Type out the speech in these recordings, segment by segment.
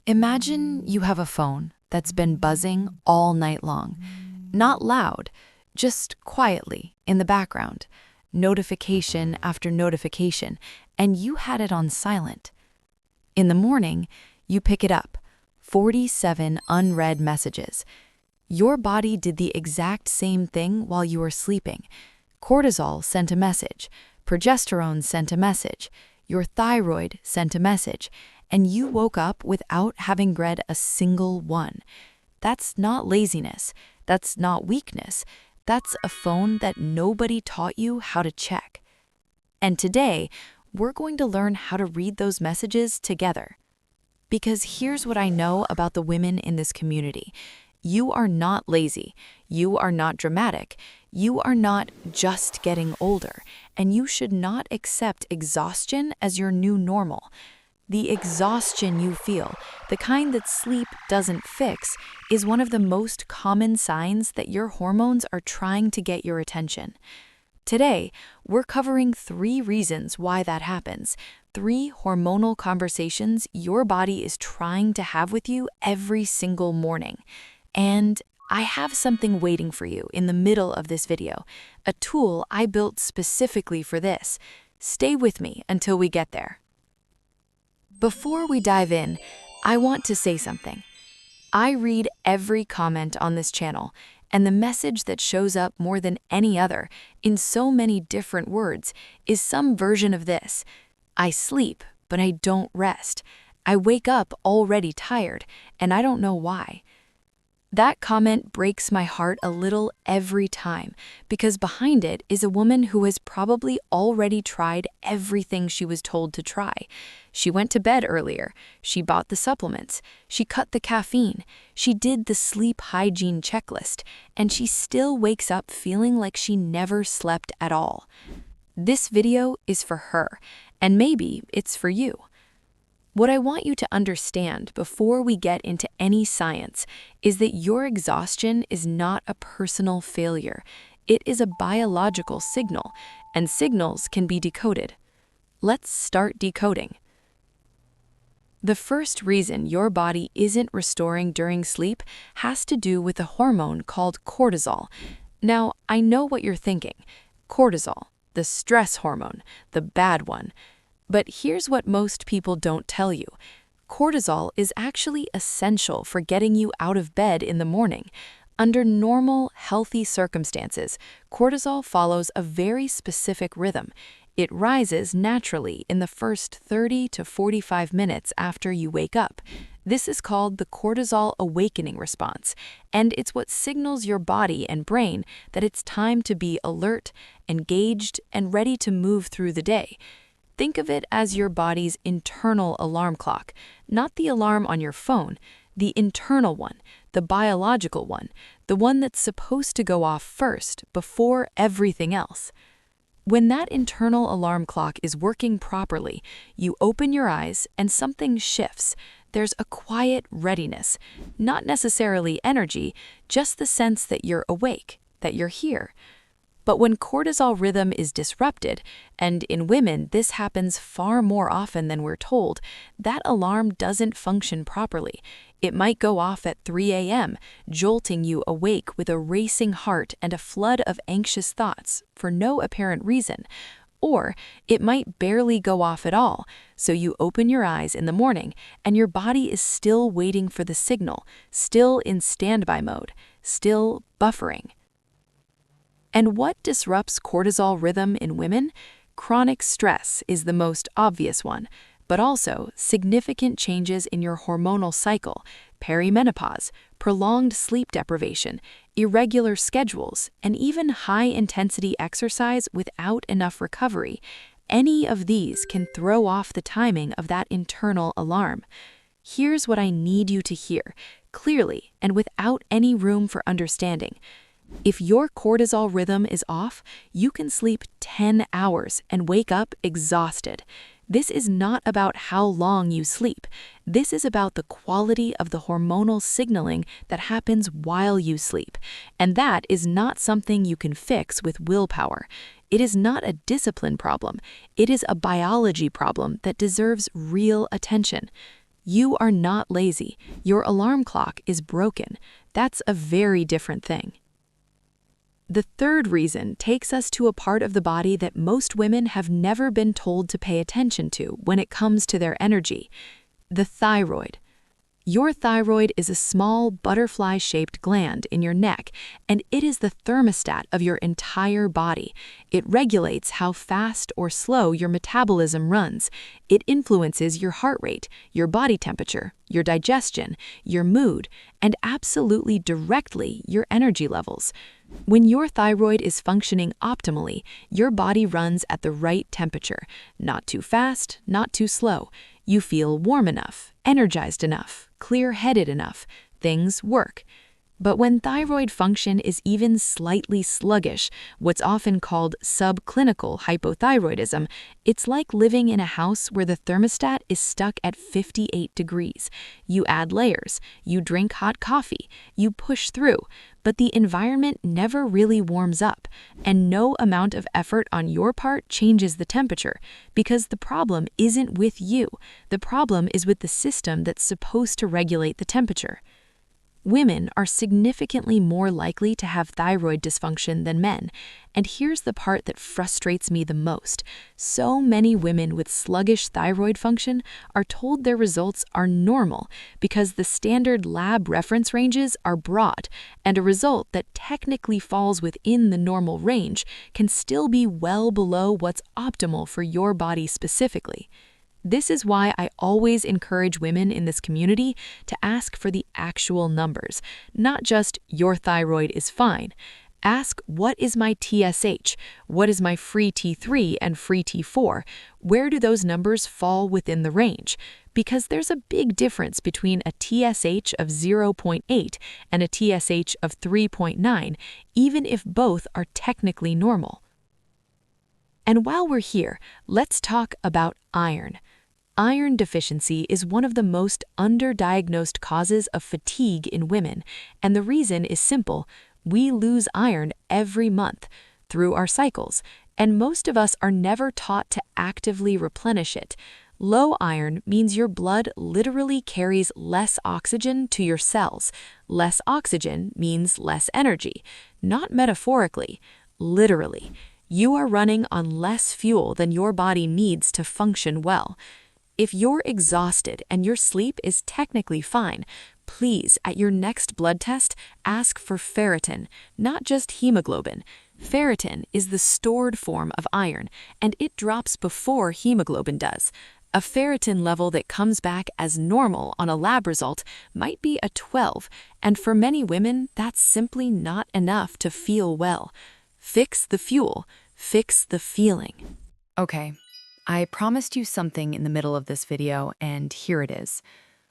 Imagine you have a phone that's been buzzing all night long. Not loud, just quietly in the background, notification after notification, and you had it on silent. In the morning, you pick it up, 47 unread messages. Your body did the exact same thing while you were sleeping. Cortisol sent a message, progesterone sent a message, your thyroid sent a message, and you woke up without having read a single one. That's not laziness. That's not weakness. That's a phone that nobody taught you how to check. And today, we're going to learn how to read those messages together. Because here's what I know about the women in this community. You are not lazy. You are not dramatic. You are not just getting older. And you should not accept exhaustion as your new normal. The exhaustion you feel, the kind that sleep doesn't fix, is one of the most common signs that your hormones are trying to get your attention. Today, we're covering 3 reasons why that happens, 3 hormonal conversations your body is trying to have with you every single morning. And I have something waiting for you in the middle of this video, a tool I built specifically for this. Stay with me until we get there. Before we dive in, I want to say something. I read every comment on this channel, and the message that shows up more than any other, in so many different words, is some version of this. I sleep, but I don't rest. I wake up already tired, and I don't know why. That comment breaks my heart a little every time, because behind it is a woman who has probably already tried everything she was told to try. She went to bed earlier, she bought the supplements, she cut the caffeine, she did the sleep hygiene checklist, and she still wakes up feeling like she never slept at all. This video is for her, and maybe it's for you. What I want you to understand before we get into any science is that your exhaustion is not a personal failure. It is a biological signal, and signals can be decoded. Let's start decoding. The first reason your body isn't restoring during sleep has to do with a hormone called cortisol. Now, I know what you're thinking. Cortisol, the stress hormone, the bad one. But here's what most people don't tell you. Cortisol is actually essential for getting you out of bed in the morning. Under normal, healthy circumstances, cortisol follows a very specific rhythm. It rises naturally in the first 30 to 45 minutes after you wake up. This is called the cortisol awakening response, and it's what signals your body and brain that it's time to be alert, engaged, and ready to move through the day. Think of it as your body's internal alarm clock, not the alarm on your phone, the internal one, the biological one, the one that's supposed to go off first before everything else. When that internal alarm clock is working properly, you open your eyes and something shifts. There's a quiet readiness, not necessarily energy, just the sense that you're awake, that you're here. But when cortisol rhythm is disrupted, and in women this happens far more often than we're told, that alarm doesn't function properly. It might go off at 3 a.m., jolting you awake with a racing heart and a flood of anxious thoughts for no apparent reason. Or it might barely go off at all, so you open your eyes in the morning and your body is still waiting for the signal, still in standby mode, still buffering. And what disrupts cortisol rhythm in women? Chronic stress is the most obvious one, but also significant changes in your hormonal cycle, perimenopause, prolonged sleep deprivation, irregular schedules, and even high-intensity exercise without enough recovery. Any of these can throw off the timing of that internal alarm. Here's what I need you to hear, clearly and without any room for understanding. If your cortisol rhythm is off, you can sleep 10 hours and wake up exhausted. This is not about how long you sleep. This is about the quality of the hormonal signaling that happens while you sleep. And that is not something you can fix with willpower. It is not a discipline problem. It is a biology problem that deserves real attention. You are not lazy. Your alarm clock is broken. That's a very different thing. The third reason takes us to a part of the body that most women have never been told to pay attention to when it comes to their energy: the thyroid. Your thyroid is a small, butterfly-shaped gland in your neck, and it is the thermostat of your entire body. It regulates how fast or slow your metabolism runs. It influences your heart rate, your body temperature, your digestion, your mood, and absolutely directly your energy levels. When your thyroid is functioning optimally, your body runs at the right temperature, not too fast, not too slow. You feel warm enough, energized enough, clear-headed enough. Things work. But when thyroid function is even slightly sluggish, what's often called subclinical hypothyroidism, it's like living in a house where the thermostat is stuck at 58 degrees. You add layers, you drink hot coffee, you push through, but the environment never really warms up, and no amount of effort on your part changes the temperature, because the problem isn't with you. The problem is with the system that's supposed to regulate the temperature. Women are significantly more likely to have thyroid dysfunction than men, and here's the part that frustrates me the most. So many women with sluggish thyroid function are told their results are normal because the standard lab reference ranges are broad, and a result that technically falls within the normal range can still be well below what's optimal for your body specifically. This is why I always encourage women in this community to ask for the actual numbers, not just "your thyroid is fine." Ask, what is my TSH? What is my free T3 and free T4? Where do those numbers fall within the range? Because there's a big difference between a TSH of 0.8 and a TSH of 3.9, even if both are technically normal. And while we're here, let's talk about iron. Iron deficiency is one of the most underdiagnosed causes of fatigue in women, and the reason is simple. We lose iron every month through our cycles, and most of us are never taught to actively replenish it. Low iron means your blood literally carries less oxygen to your cells. Less oxygen means less energy, not metaphorically, literally. You are running on less fuel than your body needs to function well. If you're exhausted and your sleep is technically fine, please, at your next blood test, ask for ferritin, not just hemoglobin. Ferritin is the stored form of iron, and it drops before hemoglobin does. A ferritin level that comes back as normal on a lab result might be a 12, and for many women, that's simply not enough to feel well. Fix the fuel, fix the feeling. Okay. I promised you something in the middle of this video, and here it is.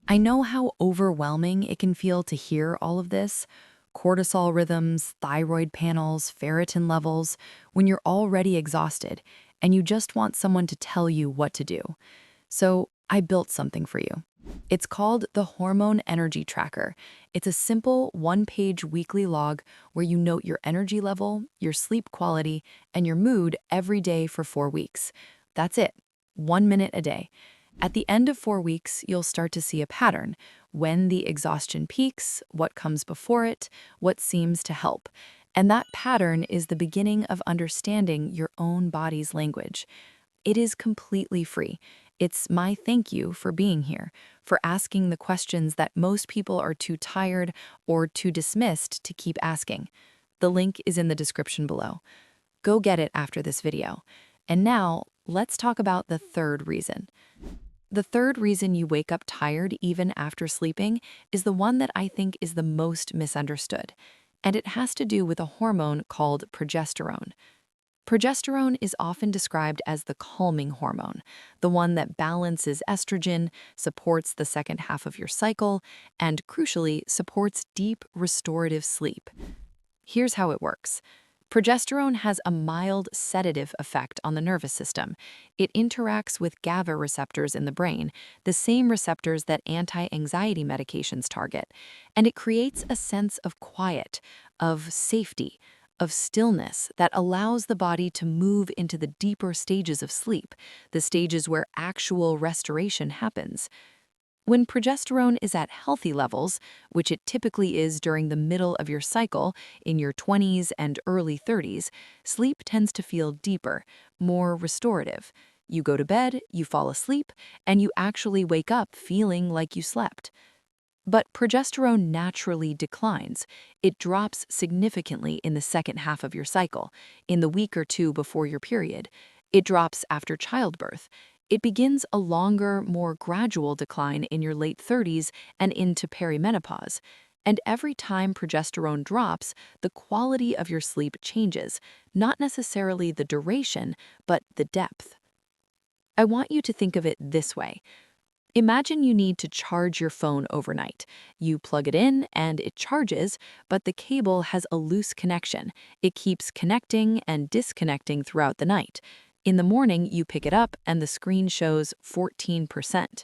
I know how overwhelming it can feel to hear all of this: cortisol rhythms, thyroid panels, ferritin levels, when you're already exhausted and you just want someone to tell you what to do. So I built something for you. It's called the Hormone Energy Tracker. It's a simple one-page weekly log where you note your energy level, your sleep quality, and your mood every day for 4 weeks. That's it, 1 minute a day. At the end of 4 weeks, you'll start to see a pattern: when the exhaustion peaks, what comes before it, what seems to help. And that pattern is the beginning of understanding your own body's language. It is completely free. It's my thank you for being here, for asking the questions that most people are too tired or too dismissed to keep asking. The link is in the description below. Go get it after this video. And now, let's talk about the third reason. The third reason you wake up tired even after sleeping is the one that I think is the most misunderstood, and it has to do with a hormone called progesterone. Progesterone is often described as the calming hormone, the one that balances estrogen, supports the second half of your cycle, and crucially, supports deep restorative sleep. Here's how it works. Progesterone has a mild sedative effect on the nervous system. It interacts with GABA receptors in the brain, the same receptors that anti-anxiety medications target, and it creates a sense of quiet, of safety, of stillness that allows the body to move into the deeper stages of sleep, the stages where actual restoration happens. When progesterone is at healthy levels, which it typically is during the middle of your cycle, in your 20s and early 30s, sleep tends to feel deeper, more restorative. You go to bed, you fall asleep, and you actually wake up feeling like you slept. But progesterone naturally declines. It drops significantly in the second half of your cycle, in the week or two before your period. It drops after childbirth. It begins a longer, more gradual decline in your late 30s and into perimenopause. And every time progesterone drops, the quality of your sleep changes, not necessarily the duration, but the depth. I want you to think of it this way. Imagine you need to charge your phone overnight. You plug it in and it charges, but the cable has a loose connection. It keeps connecting and disconnecting throughout the night. In the morning, you pick it up and the screen shows 14%.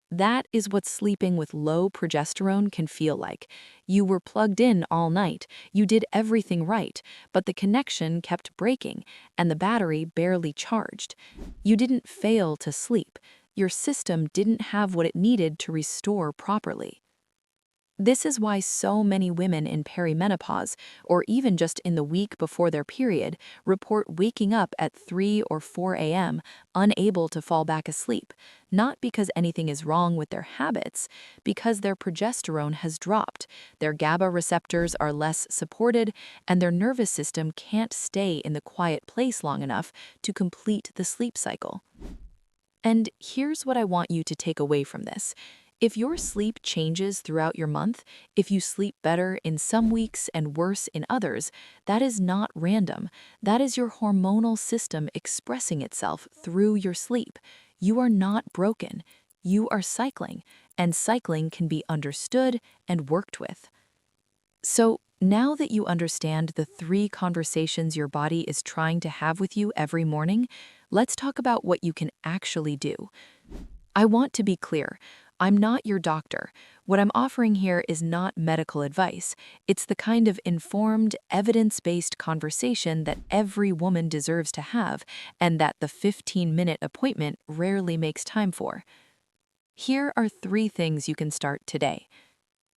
That is what sleeping with low progesterone can feel like. You were plugged in all night, you did everything right, but the connection kept breaking and the battery barely charged. You didn't fail to sleep. Your system didn't have what it needed to restore properly. This is why so many women in perimenopause, or even just in the week before their period, report waking up at 3 or 4 a.m., unable to fall back asleep, not because anything is wrong with their habits, because their progesterone has dropped, their GABA receptors are less supported, and their nervous system can't stay in the quiet place long enough to complete the sleep cycle. And here's what I want you to take away from this. If your sleep changes throughout your month, if you sleep better in some weeks and worse in others, that is not random. That is your hormonal system expressing itself through your sleep. You are not broken. You are cycling, and cycling can be understood and worked with. So, now that you understand the 3 conversations your body is trying to have with you every morning, let's talk about what you can actually do. I want to be clear. I'm not your doctor. What I'm offering here is not medical advice. It's the kind of informed, evidence-based conversation that every woman deserves to have and that the 15-minute appointment rarely makes time for. Here are 3 things you can start today.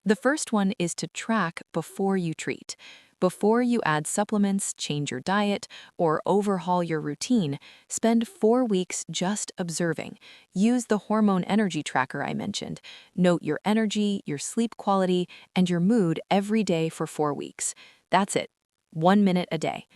The first one is to track before you treat. Before you add supplements, change your diet, or overhaul your routine, spend 4 weeks just observing. Use the Hormone Energy Tracker I mentioned. Note your energy, your sleep quality, and your mood every day for 4 weeks. That's it. 1 minute a day.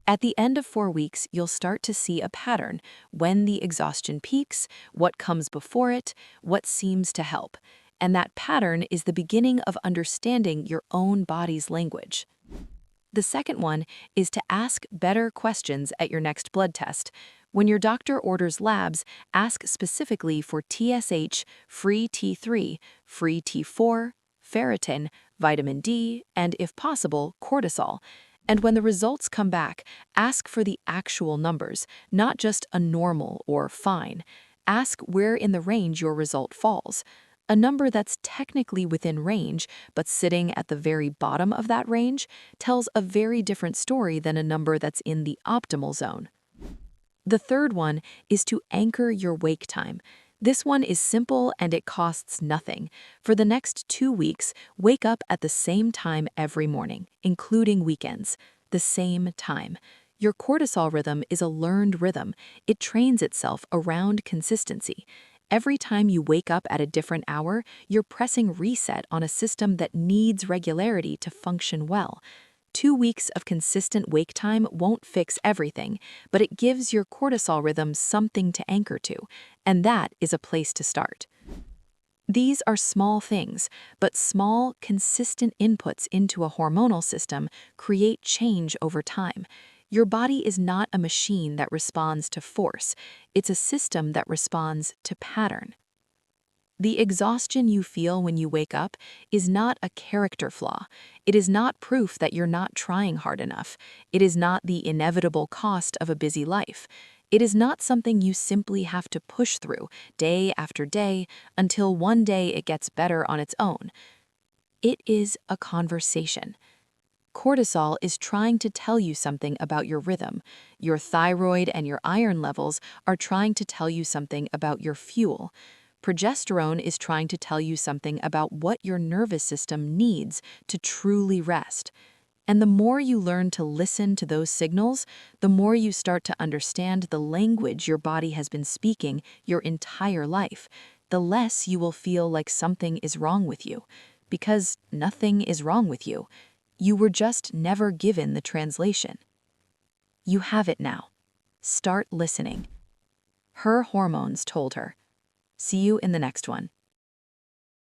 At the end of 4 weeks, you'll start to see a pattern: when the exhaustion peaks, what comes before it, what seems to help. And that pattern is the beginning of understanding your own body's language. The second one is to ask better questions at your next blood test. When your doctor orders labs, ask specifically for TSH, free T3, free T4, ferritin, vitamin D, and if possible, cortisol. And when the results come back, ask for the actual numbers, not just a normal or fine. Ask where in the range your result falls. A number that's technically within range, but sitting at the very bottom of that range, tells a very different story than a number that's in the optimal zone. The third one is to anchor your wake time. This one is simple and it costs nothing. For the next 2 weeks, wake up at the same time every morning, including weekends. The same time. Your cortisol rhythm is a learned rhythm. It trains itself around consistency. Every time you wake up at a different hour, you're pressing reset on a system that needs regularity to function well. 2 weeks of consistent wake time won't fix everything, but it gives your cortisol rhythm something to anchor to, and that is a place to start. These are small things, but small, consistent inputs into a hormonal system create change over time. Your body is not a machine that responds to force. It's a system that responds to pattern. The exhaustion you feel when you wake up is not a character flaw. It is not proof that you're not trying hard enough. It is not the inevitable cost of a busy life. It is not something you simply have to push through day after day until one day it gets better on its own. It is a conversation. Cortisol is trying to tell you something about your rhythm. Your thyroid and your iron levels are trying to tell you something about your fuel. Progesterone is trying to tell you something about what your nervous system needs to truly rest. And the more you learn to listen to those signals, the more you start to understand the language your body has been speaking your entire life, the less you will feel like something is wrong with you. Because nothing is wrong with you. You were just never given the translation. You have it now. Start listening. Her hormones told her. See you in the next one.